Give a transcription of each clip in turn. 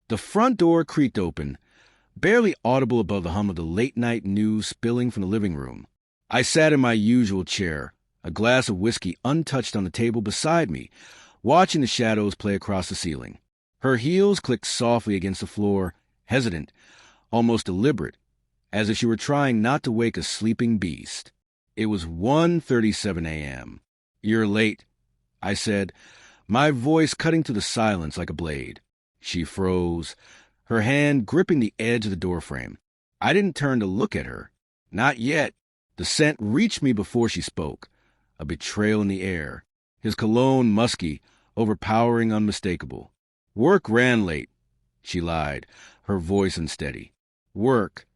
The front door creaked open, barely audible above the hum of the late-night news spilling from the living room. I sat in my usual chair, a glass of whiskey untouched on the table beside me, watching the shadows play across the ceiling. Her heels clicked softly against the floor, hesitant, almost deliberate, as if she were trying not to wake a sleeping beast. It was 1:37 a.m. "You're late," I said, my voice cutting through the silence like a blade. She froze, her hand gripping the edge of the doorframe. I didn't turn to look at her. Not yet. The scent reached me before she spoke, a betrayal in the air, his cologne musky, overpowering, unmistakable. "Work ran late," she lied, her voice unsteady. "Work,"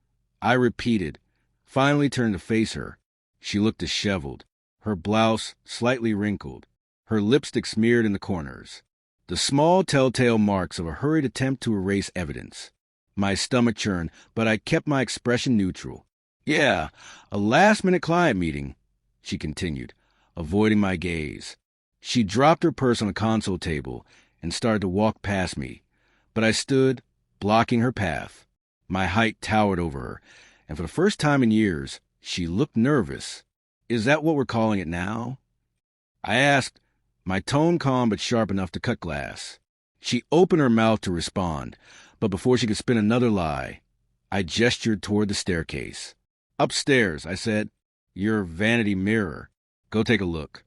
I repeated, finally turned to face her. She looked disheveled, her blouse slightly wrinkled, her lipstick smeared in the corners, the small telltale marks of a hurried attempt to erase evidence. My stomach churned, but I kept my expression neutral. "Yeah, a last-minute client meeting," she continued, avoiding my gaze. She dropped her purse on the console table and started to walk past me, but I stood, blocking her path. My height towered over her, and for the first time in years, she looked nervous. "Is that what we're calling it now?" I asked, my tone calm but sharp enough to cut glass. She opened her mouth to respond, but before she could spin another lie, I gestured toward the staircase. "Upstairs," I said. "Your vanity mirror. Go take a look."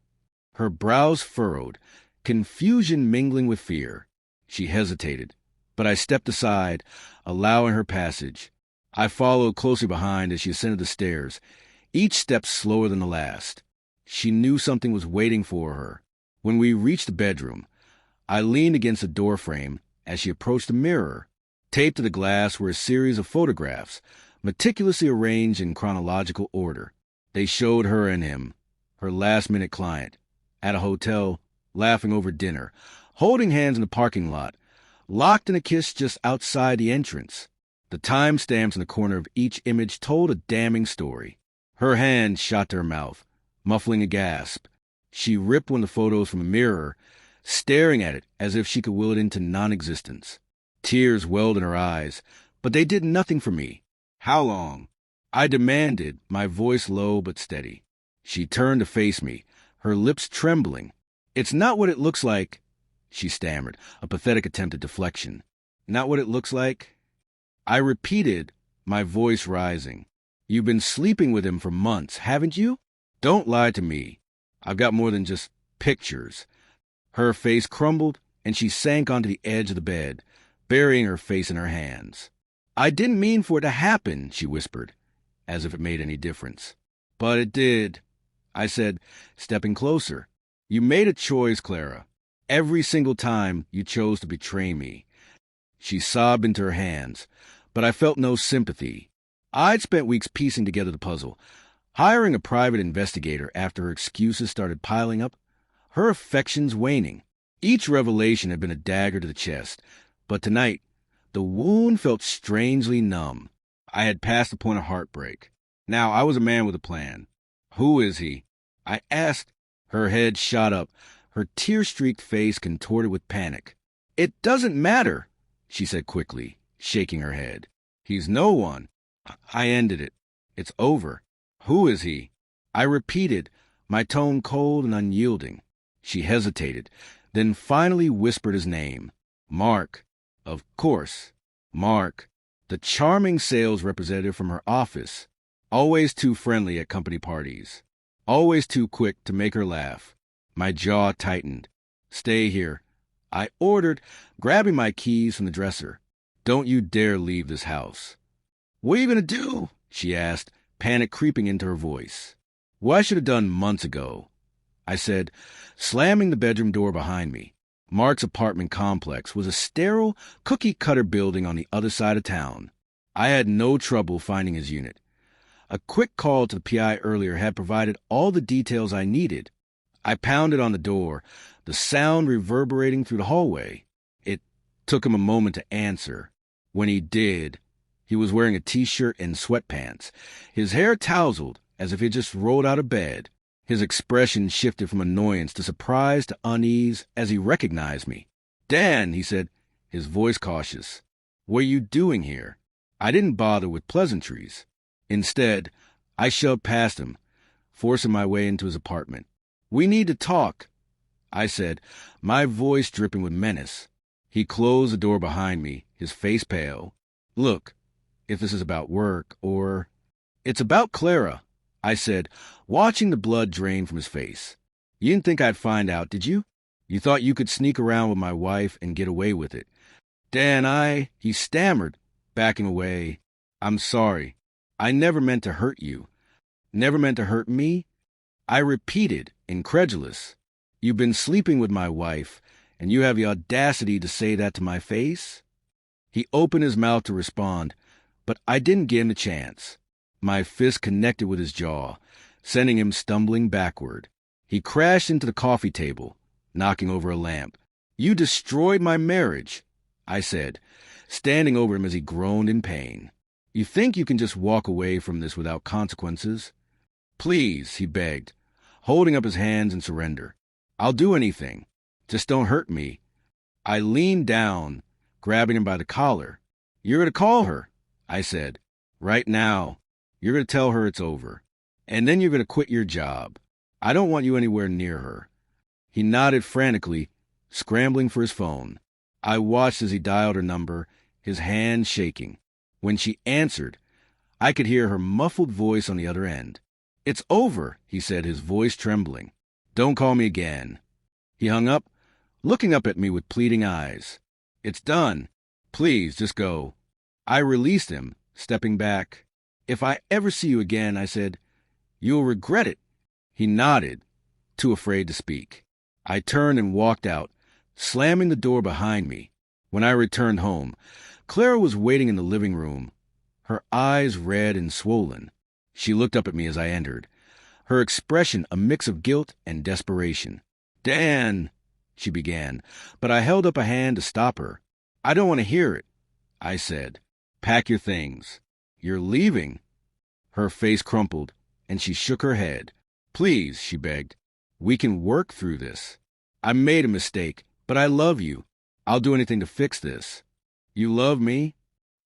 Her brows furrowed, confusion mingling with fear. She hesitated, but I stepped aside, allowing her passage. I followed closely behind as she ascended the stairs, each step slower than the last. She knew something was waiting for her. When we reached the bedroom, I leaned against the doorframe as she approached the mirror. Taped to the glass were a series of photographs, meticulously arranged in chronological order. They showed her and him, her last-minute client, at a hotel, laughing over dinner, holding hands in the parking lot, locked in a kiss just outside the entrance. The timestamps in the corner of each image told a damning story. Her hand shot to her mouth, muffling a gasp. She ripped one of the photos from a mirror, staring at it as if she could will it into non-existence. Tears welled in her eyes, but they did nothing for me. "How long?" I demanded, my voice low but steady. She turned to face me, her lips trembling. "It's not what it looks like," she stammered, a pathetic attempt at deflection. "Not what it looks like?" I repeated, my voice rising. "You've been sleeping with him for months, haven't you? Don't lie to me. I've got more than just pictures." Her face crumbled, and she sank onto the edge of the bed, burying her face in her hands. "I didn't mean for it to happen," she whispered, as if it made any difference. "But it did," I said, stepping closer. "You made a choice, Clara. Every single time you chose to betray me." She sobbed into her hands, but I felt no sympathy. I'd spent weeks piecing together the puzzle, hiring a private investigator after her excuses started piling up, her affections waning. Each revelation had been a dagger to the chest, but tonight, the wound felt strangely numb. I had passed the point of heartbreak. Now I was a man with a plan. "Who is he?" I asked. Her head shot up, her tear-streaked face contorted with panic. "It doesn't matter," she said quickly, shaking her head. "He's no one." I ended it. "It's over. Who is he?" I repeated, my tone cold and unyielding. She hesitated, then finally whispered his name. "Mark." Of course, Mark, the charming sales representative from her office, always too friendly at company parties, always too quick to make her laugh. My jaw tightened. "Stay here," I ordered, grabbing my keys from the dresser. "Don't you dare leave this house." "What are you going to do?" she asked, panic creeping into her voice. "What I should have done months ago," I said, slamming the bedroom door behind me. Mark's apartment complex was a sterile, cookie-cutter building on the other side of town. I had no trouble finding his unit. A quick call to the PI earlier had provided all the details I needed. I pounded on the door, the sound reverberating through the hallway. It took him a moment to answer. When he did, he was wearing a T-shirt and sweatpants, his hair tousled as if he had just rolled out of bed. His expression shifted from annoyance to surprise to unease as he recognized me. "Dan," he said, his voice cautious. What are you doing here? I didn't bother with pleasantries. Instead, I shoved past him, forcing my way into his apartment. We need to talk, I said, my voice dripping with menace. He closed the door behind me, his face pale. Look, if this is about work or... It's about Clara, I said, watching the blood drain from his face. You didn't think I'd find out, did you? You thought you could sneak around with my wife and get away with it. Dan, he stammered, backing away. I'm sorry. I never meant to hurt you. Never meant to hurt me? I repeated, incredulous. You've been sleeping with my wife, and you have the audacity to say that to my face? He opened his mouth to respond, but I didn't give him a chance. My fist connected with his jaw, sending him stumbling backward. He crashed into the coffee table, knocking over a lamp. You destroyed my marriage, I said, standing over him as he groaned in pain. You think you can just walk away from this without consequences? Please, he begged, holding up his hands in surrender. I'll do anything. Just don't hurt me. I leaned down, grabbing him by the collar. You're going to call her, I said. Right now. You're going to tell her it's over. And then you're going to quit your job. I don't want you anywhere near her. He nodded frantically, scrambling for his phone. I watched as he dialed her number, his hand shaking. When she answered, I could hear her muffled voice on the other end. It's over, he said, his voice trembling. Don't call me again. He hung up, looking up at me with pleading eyes. It's done. Please, just go. I released him, stepping back. If I ever see you again, I said, you'll regret it. He nodded, too afraid to speak. I turned and walked out, slamming the door behind me. When I returned home, Clara was waiting in the living room, her eyes red and swollen. She looked up at me as I entered, her expression a mix of guilt and desperation. Dan, she began, but I held up a hand to stop her. I don't want to hear it, I said. Pack your things. You're leaving. Her face crumpled, and she shook her head. Please, she begged. We can work through this. I made a mistake, but I love you. I'll do anything to fix this. You love me?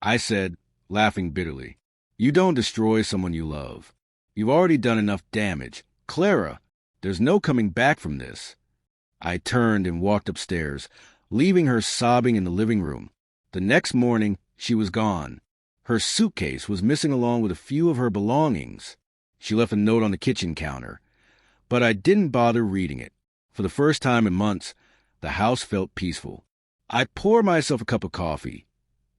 I said, laughing bitterly. You don't destroy someone you love. You've already done enough damage. Clara, there's no coming back from this. I turned and walked upstairs, leaving her sobbing in the living room. The next morning, she was gone. Her suitcase was missing along with a few of her belongings. She left a note on the kitchen counter, but I didn't bother reading it. For the first time in months, the house felt peaceful. I poured myself a cup of coffee,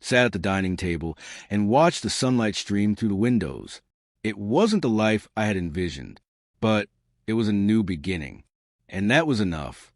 sat at the dining table, and watched the sunlight stream through the windows. It wasn't the life I had envisioned, but it was a new beginning, and that was enough.